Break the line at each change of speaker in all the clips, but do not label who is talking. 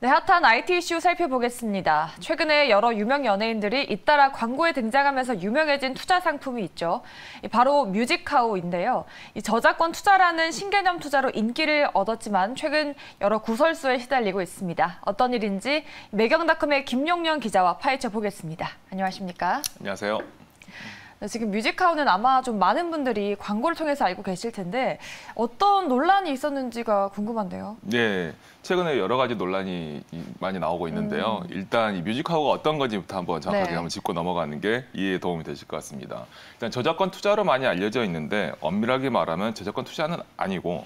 네, 핫한 IT 이슈 살펴보겠습니다. 최근에 여러 유명 연예인들이 잇따라 광고에 등장하면서 유명해진 투자 상품이 있죠. 바로 뮤직하우인데요. 이 저작권 투자라는 신개념 투자로 인기를 얻었지만 최근 여러 구설수에 시달리고 있습니다. 어떤 일인지 매경닷컴의 김용년 기자와 파헤쳐 보겠습니다. 안녕하십니까?
안녕하세요.
네, 지금 뮤직하우는 아마 좀 많은 분들이 광고를 통해서 알고 계실 텐데 어떤 논란이 있었는지가 궁금한데요.
네, 최근에 여러 가지 논란이 많이 나오고 있는데요. 일단 이 뮤직하우가 어떤 건지부터 한번 정확하게 한번 짚고 넘어가는 게 이해에 도움이 되실 것 같습니다. 일단 저작권 투자로 많이 알려져 있는데 엄밀하게 말하면 저작권 투자는 아니고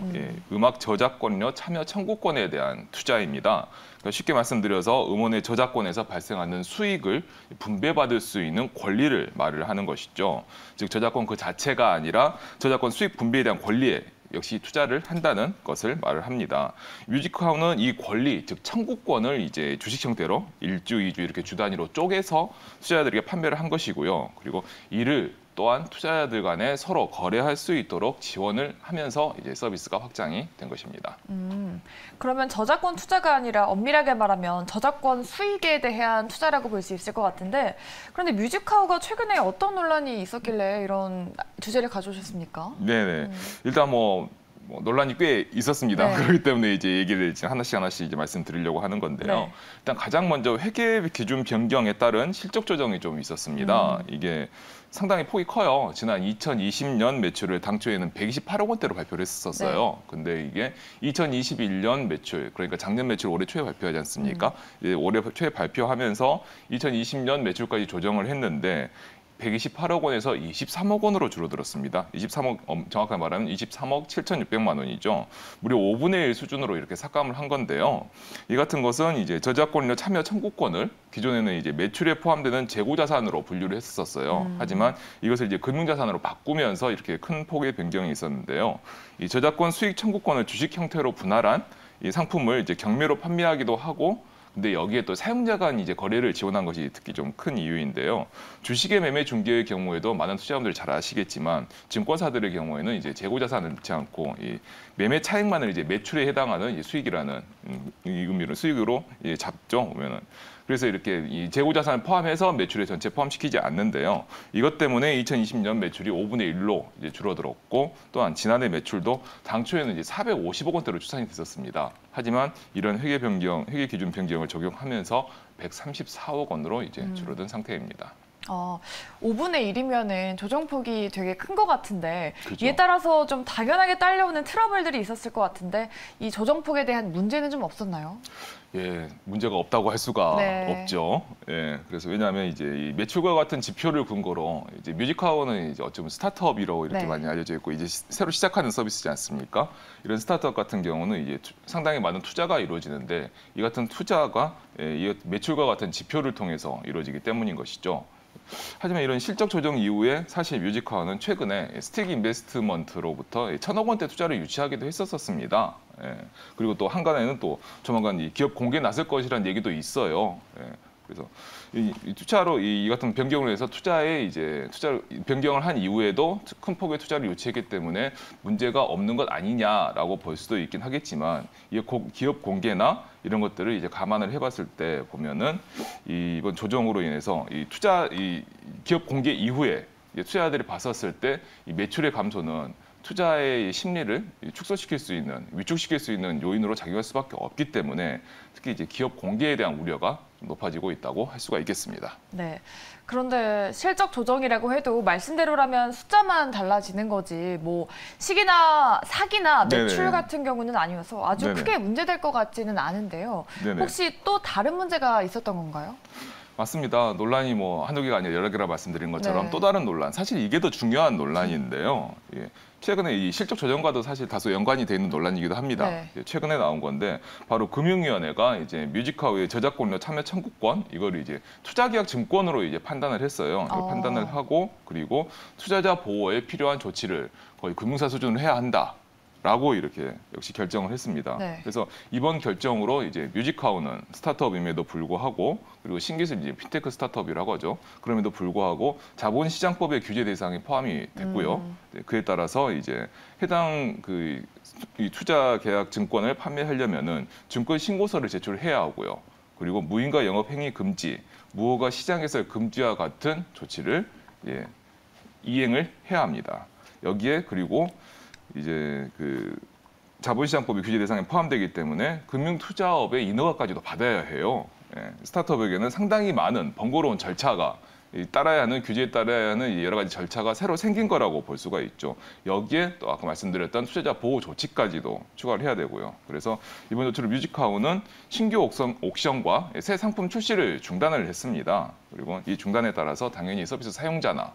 음악 저작권료 참여 청구권에 대한 투자입니다. 그러니까 쉽게 말씀드려서 음원의 저작권에서 발생하는 수익을 분배받을 수 있는 권리를 말을 하는 것이죠. 즉 저작권 그 자체가 아니라 저작권 수익 분배에 대한 권리에 역시 투자를 한다는 것을 말을 합니다. 뮤직하우는 이 권리, 즉 청구권을 이제 주식 형태로 1주, 2주 이렇게 주 단위로 쪼개서 투자자들에게 판매를 한 것이고요. 그리고 이를 또한 투자자들 간에 서로 거래할 수 있도록 지원을 하면서 이제 서비스가 확장이 된 것입니다.
그러면 저작권 투자가 아니라 엄밀하게 말하면 저작권 수익에 대한 투자라고 볼 수 있을 것 같은데 그런데 뮤직하우가 최근에 어떤 논란이 있었길래 이런 주제를 가져오셨습니까?
네네. 일단 논란이 꽤 있었습니다.
네.
그렇기 때문에 이제 얘기를 이제 하나씩 이제 말씀드리려고 하는 건데요.
네.
일단 가장 먼저 회계 기준 변경에 따른 실적 조정이 좀 있었습니다. 이게 상당히 폭이 커요. 지난 2020년 매출을 당초에는 128억 원대로 발표를 했었어요. 근데 이게 2021년 매출, 그러니까 작년 매출 올해 초에 발표하지 않습니까? 이제 올해 초에 발표하면서 2020년 매출까지 조정을 했는데 128억 원에서 23억 원으로 줄어들었습니다. 23억, 정확하게 말하면 23억 7,600만 원이죠. 무려 5분의 1 수준으로 이렇게 삭감을 한 건데요. 이 같은 것은 이제 저작권료 참여 청구권을 기존에는 이제 매출에 포함되는 재고자산으로 분류를 했었어요. 하지만 이것을 이제 금융자산으로 바꾸면서 이렇게 큰 폭의 변경이 있었는데요. 이 저작권 수익 청구권을 주식 형태로 분할한 이 상품을 이제 경매로 판매하기도 하고 근데 여기에 또 사용자 간 이제 거래를 지원한 것이 특히 좀 큰 이유인데요. 주식의 매매 중개의 경우에도 많은 투자자분들 잘 아시겠지만 증권사들의 경우에는 이제 재고 자산을 넣지 않고 이 매매 차익만을 이제 매출에 해당하는 이 수익이라는 이 의미를 수익으로 이제 잡죠. 보면은. 그래서 이렇게 이 재고 자산을 포함해서 매출에 전체 포함시키지 않는데요. 이것 때문에 2020년 매출이 5분의 1로 이제 줄어들었고 또한 지난해 매출도 당초에는 이제 450억 원대로 추산이 됐었습니다. 하지만 이런 회계 기준 변경을 적용하면서 134억 원으로 이제 줄어든 상태입니다.
5분의 1이면은 조정폭이 되게 큰 것 같은데
그렇죠.
이에 따라서 좀 당연하게 딸려오는 트러블들이 있었을 것 같은데 이 조정폭에 대한 문제는 좀 없었나요?
예, 문제가 없다고 할 수가
네.
없죠. 예, 그래서 왜냐하면 이제 이 매출과 같은 지표를 근거로 이제 뮤직하우는 이제 어쩌면 스타트업이라고 이렇게
네.
많이 알려져 있고 이제 새로 시작하는 서비스지 않습니까? 이런 스타트업 같은 경우는 이제 상당히 많은 투자가 이루어지는데 이 같은 투자가 이 매출과 같은 지표를 통해서 이루어지기 때문인 것이죠. 하지만 이런 실적 조정 이후에 사실 뮤직하우는 최근에 스틱 인베스트먼트로부터 1,000억 원대 투자를 유치하기도 했었습니다. 예. 그리고 또 한간에는 또 조만간 이 기업 공개 나설 것이라는 얘기도 있어요. 예. 그래서 이 투자로 이 같은 변경을 해서 투자를 변경을 한 이후에도 큰 폭의 투자를 유치했기 때문에 문제가 없는 것 아니냐라고 볼 수도 있긴 하겠지만 이 기업 공개나 이런 것들을 이제 감안을 해봤을 때 보면은 이번 조정으로 인해서 이 기업 공개 이후에 투자자들이 봤었을 때 이 매출의 감소는 투자의 심리를 축소시킬 수 있는, 위축시킬 수 있는 요인으로 작용할 수밖에 없기 때문에 특히 이제 기업 공개에 대한 우려가 높아지고 있다고 할 수가 있겠습니다.
네. 그런데 실적 조정이라고 해도 말씀대로라면 숫자만 달라지는 거지 뭐 시기나 사기나 매출
네네.
같은 경우는 아니어서 아주
네네.
크게 문제될 것 같지는 않은데요.
네네.
혹시 또 다른 문제가 있었던 건가요?
맞습니다. 논란이 한두 개가 아니라 여러 개라 말씀드린 것처럼
네.
또 다른 논란, 사실 이게 더 중요한 논란인데요. 예. 최근에 이 실적 조정과도 사실 다소 연관이 돼 있는 논란이기도 합니다.
네.
최근에 나온 건데 바로 금융위원회가 이제 뮤직하우의 저작권료 참여 청구권 이거를 이제 투자계약 증권으로 이제 판단을 했어요. 판단을 하고 그리고 투자자 보호에 필요한 조치를 거의 금융사 수준으로 해야 한다. 라고 이렇게 역시 결정을 했습니다.
네.
그래서 이번 결정으로 이제 뮤직하우는 스타트업임에도 불구하고 그리고 신기술 이제 핀테크 스타트업이라고 하죠. 그럼에도 불구하고 자본시장법의 규제 대상에 포함이 됐고요. 네, 그에 따라서 이제 해당 이 투자 계약 증권을 판매하려면은 증권 신고서를 제출해야 하고요. 그리고 무인가 영업 행위 금지, 무허가 시장에서 금지와 같은 조치를 이행을 해야 합니다. 여기에 그리고 이제 자본시장법이 규제 대상에 포함되기 때문에 금융투자업의 인허가까지도 받아야 해요. 스타트업에게는 상당히 많은 번거로운 절차가 따라야 하는 규제에 따라야 하는 여러 가지 절차가 새로 생긴 거라고 볼 수가 있죠. 여기에 또 아까 말씀드렸던 투자자 보호 조치까지도 추가를 해야 되고요. 그래서 이번 조치로 뮤직하우는 신규 옥션과 새 상품 출시를 중단을 했습니다. 그리고 이 중단에 따라서 당연히 서비스 사용자나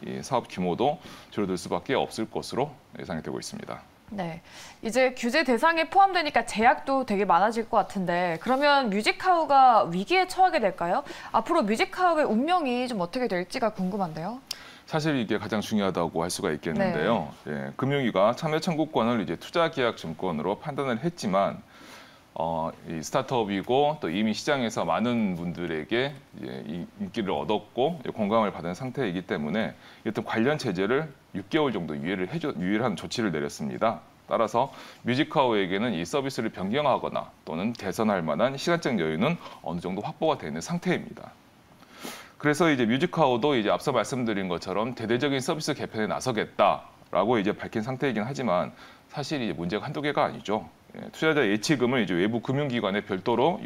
이 사업 규모도 줄어들 수밖에 없을 것으로 예상이 되고 있습니다.
네, 이제 규제 대상에 포함되니까 제약도 되게 많아질 것 같은데 그러면 뮤직하우가 위기에 처하게 될까요? 앞으로 뮤직하우의 운명이 좀 어떻게 될지가 궁금한데요.
사실 이게 가장 중요하다고 할 수가 있겠는데요. 네. 금융위가 참여 청구권을 이제 투자 계약 증권으로 판단을 했지만 이 스타트업이고 또 이미 시장에서 많은 분들에게 이 인기를 얻었고 공감을 받은 상태이기 때문에 어떤 관련 제재를 6개월 정도 유예한 조치를 내렸습니다. 따라서 뮤직하우에게는 이 서비스를 변경하거나 또는 개선할 만한 시간적 여유는 어느 정도 확보가 되어 있는 상태입니다. 그래서 이제 뮤직하우도 이제 앞서 말씀드린 것처럼 대대적인 서비스 개편에 나서겠다라고 이제 밝힌 상태이긴 하지만 사실 이제 문제가 한두 개가 아니죠. 투자자 예치금을 이제 외부 금융기관에 별도로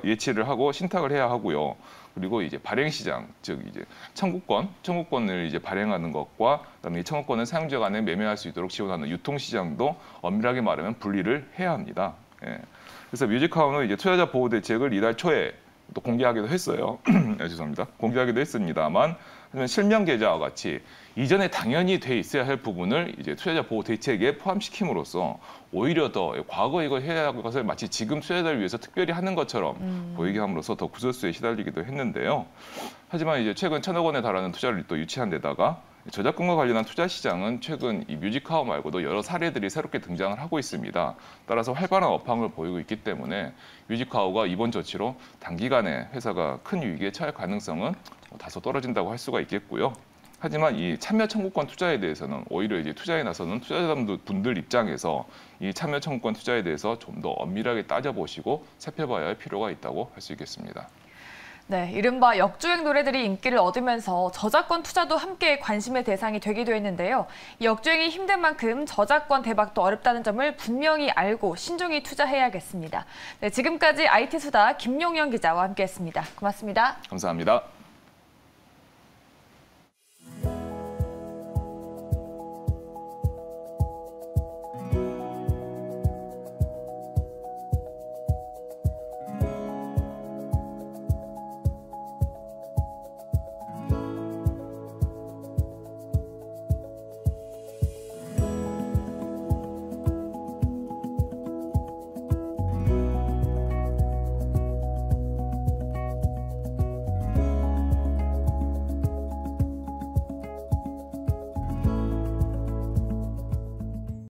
예치를 하고 신탁을 해야 하고요. 그리고 이제 발행 시장, 즉 이제 청구권을 이제 발행하는 것과 그다음에 이 청구권을 사용자 간에 매매할 수 있도록 지원하는 유통 시장도 엄밀하게 말하면 분리를 해야 합니다. 그래서 뮤직하우는 이제 투자자 보호 대책을 이달 초에 또 공개하기도 했어요. 죄송합니다. 공개하기도 했습니다만 실명 계좌와 같이 이전에 당연히 돼 있어야 할 부분을 이제 투자자 보호 대책에 포함시킴으로써 오히려 더 과거 이걸 해야 할 것을 마치 지금 투자자를 위해서 특별히 하는 것처럼 보이게 함으로써 더 구설수에 시달리기도 했는데요. 하지만 이제 최근 1,000억 원에 달하는 투자를 또 유치한 데다가 저작권과 관련한 투자 시장은 최근 이 뮤직하우 말고도 여러 사례들이 새롭게 등장을 하고 있습니다. 따라서 활발한 업황을 보이고 있기 때문에 뮤직하우가 이번 조치로 단기간에 회사가 큰 위기에 처할 가능성은 다소 떨어진다고 할 수가 있겠고요. 하지만 이 참여 청구권 투자에 대해서는 오히려 이제 투자에 나서는 투자자분들 입장에서 이 참여 청구권 투자에 대해서 좀 더 엄밀하게 따져보시고 살펴봐야 할 필요가 있다고 할 수 있겠습니다.
네, 이른바 역주행 노래들이 인기를 얻으면서 저작권 투자도 함께 관심의 대상이 되기도 했는데요. 이 역주행이 힘든 만큼 저작권 대박도 어렵다는 점을 분명히 알고 신중히 투자해야겠습니다. 네, 지금까지 IT수다 김용현 기자와 함께했습니다. 고맙습니다.
감사합니다.